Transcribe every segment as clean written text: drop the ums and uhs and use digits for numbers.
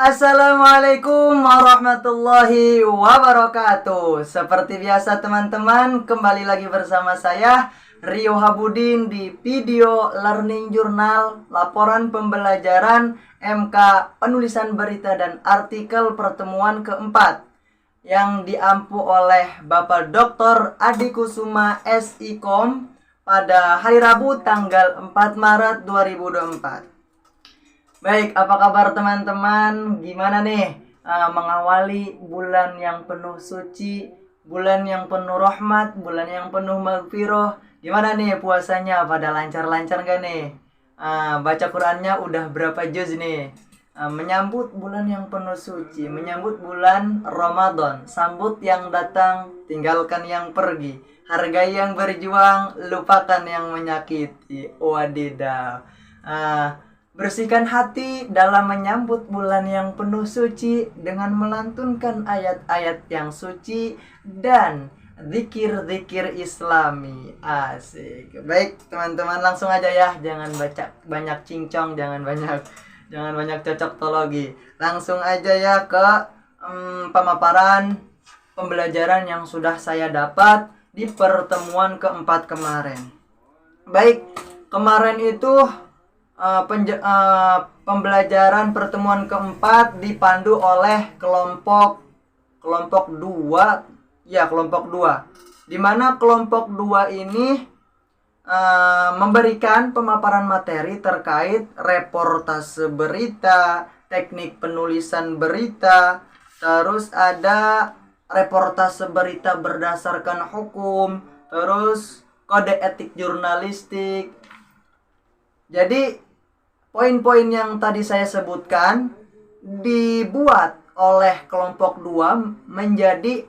Assalamualaikum warahmatullahi wabarakatuh. Seperti biasa teman-teman, kembali lagi bersama saya Rio Habudin di video Learning Journal Laporan Pembelajaran MK Penulisan Berita dan Artikel Pertemuan keempat yang diampu oleh Bapak Dr. Adi Kusuma SIKOM pada hari Rabu tanggal 4 Maret 2024. Baik, apa kabar teman-teman? Gimana nih mengawali bulan yang penuh suci, bulan yang penuh rahmat, bulan yang penuh maghfirah? Gimana nih puasanya? Pada lancar-lancar gak nih? Baca Qurannya udah berapa juz nih? Menyambut bulan yang penuh suci, menyambut bulan Ramadan, sambut yang datang, tinggalkan yang pergi, hargai yang berjuang, lupakan yang menyakiti. Wadidaw. Bersihkan hati dalam menyambut bulan yang penuh suci dengan melantunkan ayat-ayat yang suci dan zikir-zikir Islami. Asik. Baik, teman-teman, langsung aja ya. Jangan baca banyak cincong, jangan banyak cocok-tologi. Langsung aja ya ke pemaparan pembelajaran yang sudah saya dapat di pertemuan keempat kemarin. Baik, kemarin itu pembelajaran pertemuan keempat dipandu oleh kelompok 2, di mana kelompok 2 ini memberikan pemaparan materi terkait reportase berita, teknik penulisan berita, terus ada reportase berita berdasarkan hukum, terus kode etik jurnalistik. Jadi poin-poin yang tadi saya sebutkan dibuat oleh kelompok 2 menjadi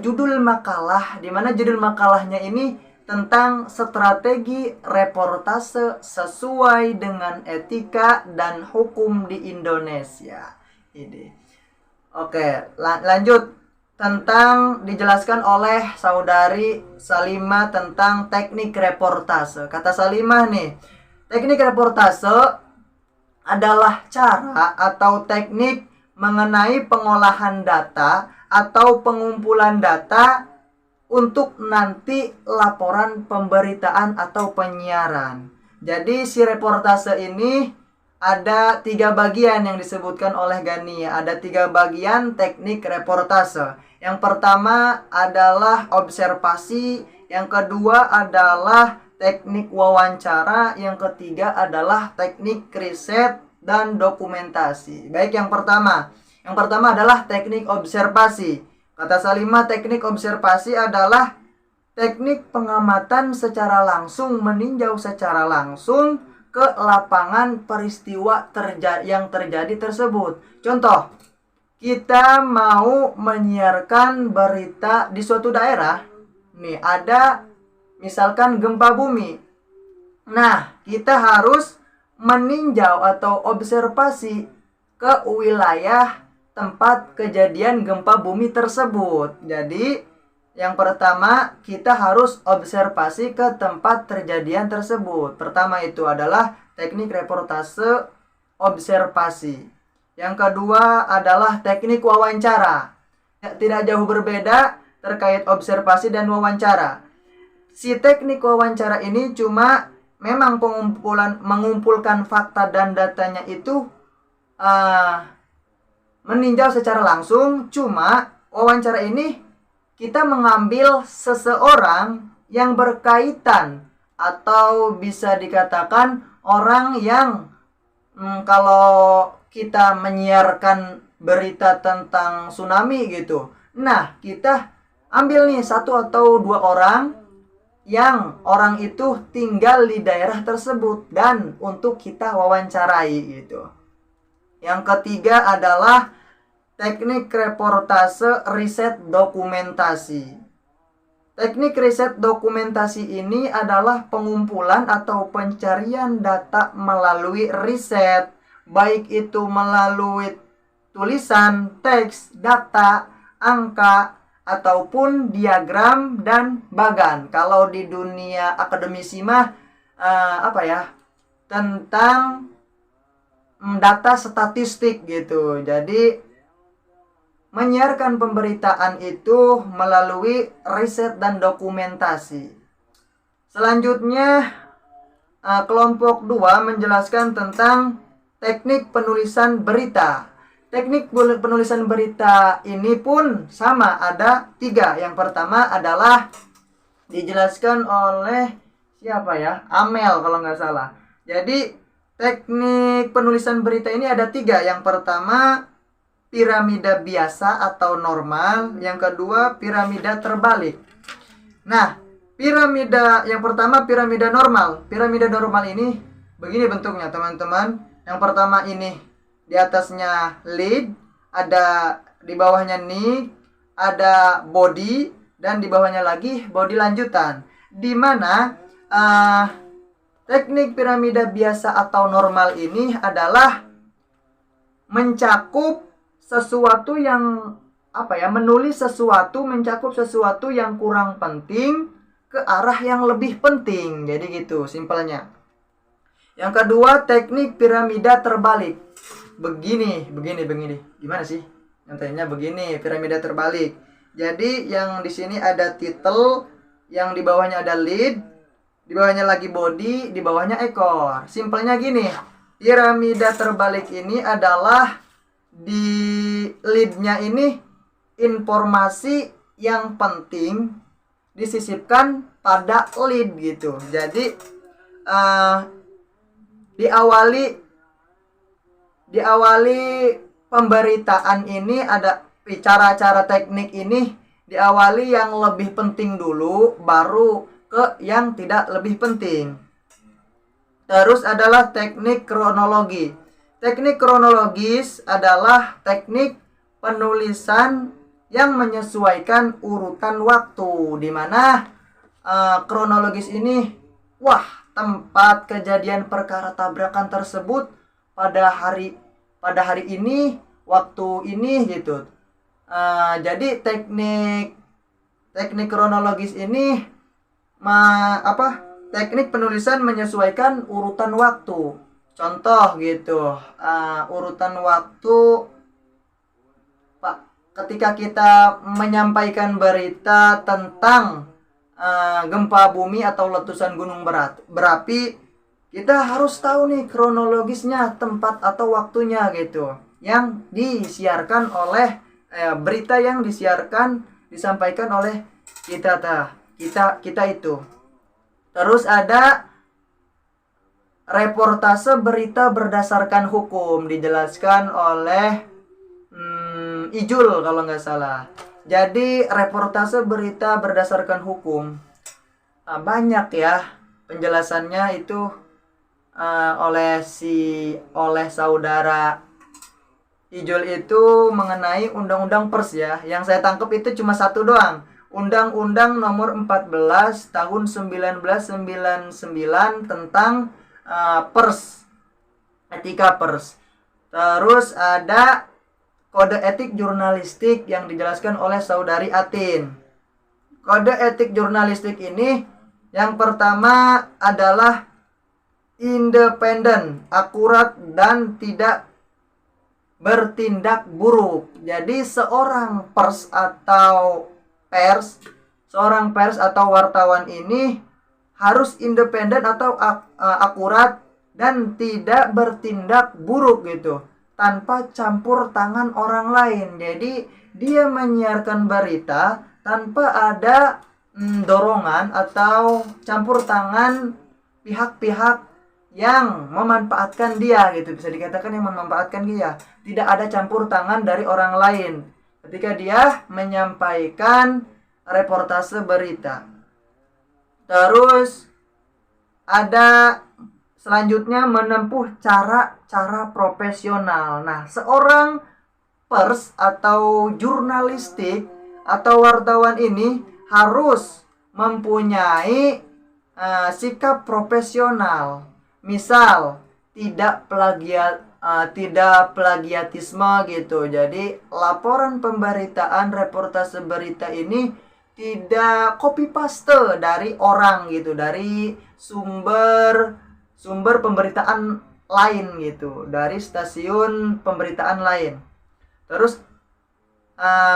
judul makalah, di mana judul makalahnya ini tentang strategi reportase sesuai dengan etika dan hukum di Indonesia. Ini. Oke, lanjut tentang dijelaskan oleh saudari Salimah tentang teknik reportase. Kata Salimah nih, teknik reportase adalah cara atau teknik mengenai pengolahan data atau pengumpulan data untuk nanti laporan pemberitaan atau penyiaran. Jadi si reportase ini ada 3 bagian yang disebutkan oleh Gani. Ada 3 bagian teknik reportase. Yang pertama adalah observasi, yang kedua adalah teknik wawancara, yang ketiga adalah teknik riset dan dokumentasi. Baik, yang pertama adalah teknik observasi. Kata Salimah, teknik observasi adalah teknik pengamatan secara langsung, meninjau secara langsung ke lapangan peristiwa yang terjadi tersebut. Contoh, kita mau menyiarkan berita di suatu daerah. Nih, ada misalkan gempa bumi. Nah, kita harus meninjau atau observasi ke wilayah tempat kejadian gempa bumi tersebut. Jadi, yang pertama kita harus observasi ke tempat terjadian tersebut. Pertama itu adalah teknik reportase observasi. Yang kedua adalah teknik wawancara. Tidak jauh berbeda terkait observasi dan wawancara. Si teknik wawancara ini cuma memang mengumpulkan fakta dan datanya itu meninjau secara langsung. Cuma wawancara ini kita mengambil seseorang yang berkaitan atau bisa dikatakan orang yang kalau kita menyiarkan berita tentang tsunami gitu. Nah, kita ambil nih 1 atau 2 orang yang orang itu tinggal di daerah tersebut dan untuk kita wawancarai gitu. Yang ketiga adalah teknik reportase riset dokumentasi. Teknik riset dokumentasi ini adalah pengumpulan atau pencarian data melalui riset, baik itu melalui tulisan, teks, data, angka, ataupun diagram dan bagan. Kalau di dunia akademisi mah tentang data statistik gitu. Jadi menyiarkan pemberitaan itu melalui riset dan dokumentasi. Selanjutnya kelompok 2 menjelaskan tentang teknik penulisan berita. Teknik penulisan berita ini pun sama, ada 3. Yang pertama adalah dijelaskan oleh siapa ya? Amel kalau nggak salah. Jadi teknik penulisan berita ini ada 3. Yang pertama piramida biasa atau normal. Yang kedua piramida terbalik. Nah, piramida yang pertama piramida normal. Piramida normal ini begini bentuknya teman-teman. Yang pertama ini di atasnya lead, ada di bawahnya nick, ada body, dan di bawahnya lagi body lanjutan. Di mana teknik piramida biasa atau normal ini adalah mencakup sesuatu yang menulis sesuatu, mencakup sesuatu yang kurang penting ke arah yang lebih penting. Jadi gitu simpelnya. Yang kedua, teknik piramida terbalik. Begini. Gimana sih? Nyatanya begini, piramida terbalik. Jadi yang di sini ada title, yang di bawahnya ada lead, di bawahnya lagi body, di bawahnya ekor. Simpelnya gini, piramida terbalik ini adalah di lead-nya ini informasi yang penting disisipkan pada lead gitu. Jadi diawali pemberitaan ini ada cara-cara teknik ini diawali yang lebih penting dulu, baru ke yang tidak lebih penting. Terus adalah teknik kronologi. Teknik kronologis adalah teknik penulisan yang menyesuaikan urutan waktu, di mana kronologis ini tempat kejadian perkara tabrakan tersebut pada hari ini, waktu ini gitu. Jadi teknik kronologis ini teknik penulisan menyesuaikan urutan waktu. Contoh gitu, urutan waktu ketika kita menyampaikan berita tentang gempa bumi atau letusan gunung berapi, kita harus tahu nih kronologisnya, tempat atau waktunya gitu, yang disiarkan oleh berita yang disampaikan oleh kita itu. Terus ada reportase berita berdasarkan hukum, dijelaskan oleh Ijul kalau nggak salah. Jadi reportase berita berdasarkan hukum banyak ya penjelasannya itu oleh saudara Ijul itu mengenai undang-undang pers ya. Yang saya tangkap itu cuma satu doang. Undang-Undang Nomor 14 Tahun 1999 tentang pers, etika pers. Terus ada kode etik jurnalistik yang dijelaskan oleh saudari Atin. Kode etik jurnalistik ini yang pertama adalah independen, akurat, dan tidak bertindak buruk. Jadi seorang pers atau wartawan ini harus independen atau akurat dan tidak bertindak buruk gitu, tanpa campur tangan orang lain. Jadi dia menyiarkan berita tanpa ada dorongan atau campur tangan pihak-pihak yang memanfaatkan dia gitu. Bisa dikatakan yang memanfaatkan dia. Tidak ada campur tangan dari orang lain ketika dia menyampaikan reportase berita. Terus ada selanjutnya menempuh cara profesional. Nah, seorang pers atau jurnalistik atau wartawan ini harus mempunyai sikap profesional. Misal tidak plagiatisme gitu. Jadi laporan pemberitaan, reportase berita ini tidak copy paste dari orang gitu, dari sumber pemberitaan lain gitu, dari stasiun pemberitaan lain. Terus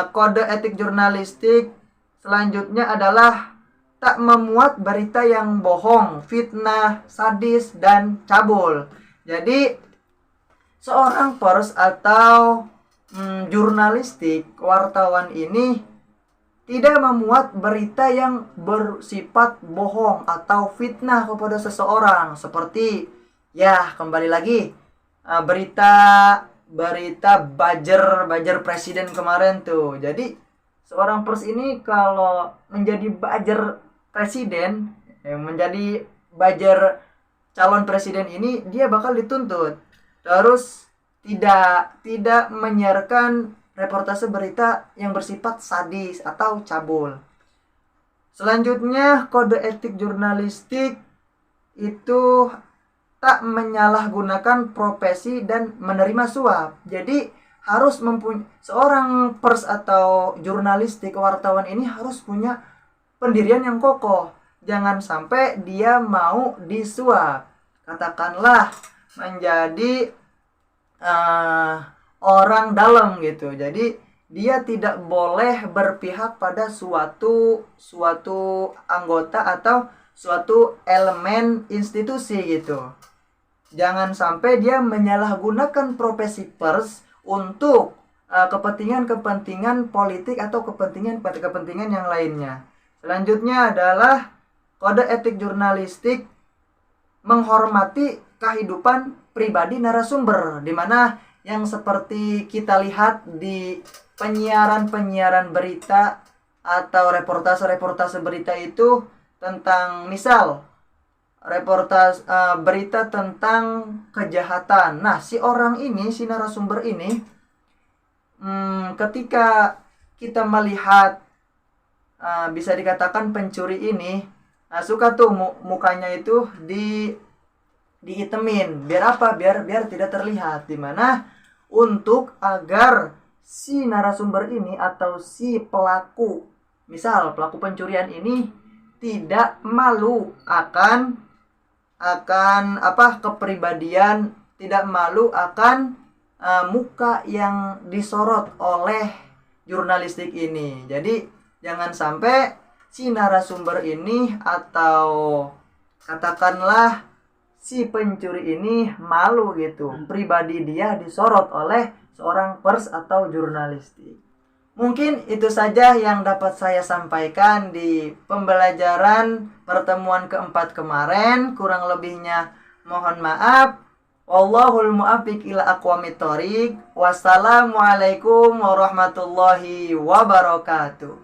kode etik jurnalistik selanjutnya adalah tak memuat berita yang bohong, fitnah, sadis, dan cabul. Jadi seorang pers atau jurnalistik, wartawan ini tidak memuat berita yang bersifat bohong atau fitnah kepada seseorang, seperti ya kembali lagi berita buzzer presiden kemarin tuh. Jadi seorang pers ini kalau menjadi buzzer presiden, menjadi buzzer calon presiden ini, dia bakal dituntut. Terus tidak menyiarkan reportase berita yang bersifat sadis atau cabul. Selanjutnya, kode etik jurnalistik itu tak menyalahgunakan profesi dan menerima suap. Jadi harus seorang pers atau jurnalistik wartawan ini harus punya pendirian yang kokoh. Jangan sampai dia mau disuap. Katakanlah menjadi orang dalam gitu. Jadi dia tidak boleh berpihak pada suatu anggota atau suatu elemen institusi gitu. Jangan sampai dia menyalahgunakan profesi pers untuk kepentingan politik atau kepentingan yang lainnya. Selanjutnya adalah kode etik jurnalistik menghormati kehidupan pribadi narasumber, di mana yang seperti kita lihat di penyiaran berita atau reportase berita itu tentang misal berita tentang kejahatan. Nah, si narasumber ini ketika kita melihat bisa dikatakan pencuri ini suka tuh mukanya itu diitemin. Biar apa? Biar tidak terlihat. Dimana untuk agar si narasumber ini atau si pelaku, misal pelaku pencurian ini tidak malu akan kepribadian, tidak malu akan muka yang disorot oleh jurnalistik ini. Jadi jangan sampai si narasumber ini atau katakanlah si pencuri ini malu gitu, pribadi dia disorot oleh seorang pers atau jurnalistik. Mungkin itu saja yang dapat saya sampaikan di pembelajaran pertemuan keempat kemarin. Kurang lebihnya mohon maaf. Wallahul muwaffiq ila aqwamit thoriq. Wassalamualaikum warahmatullahi wabarakatuh.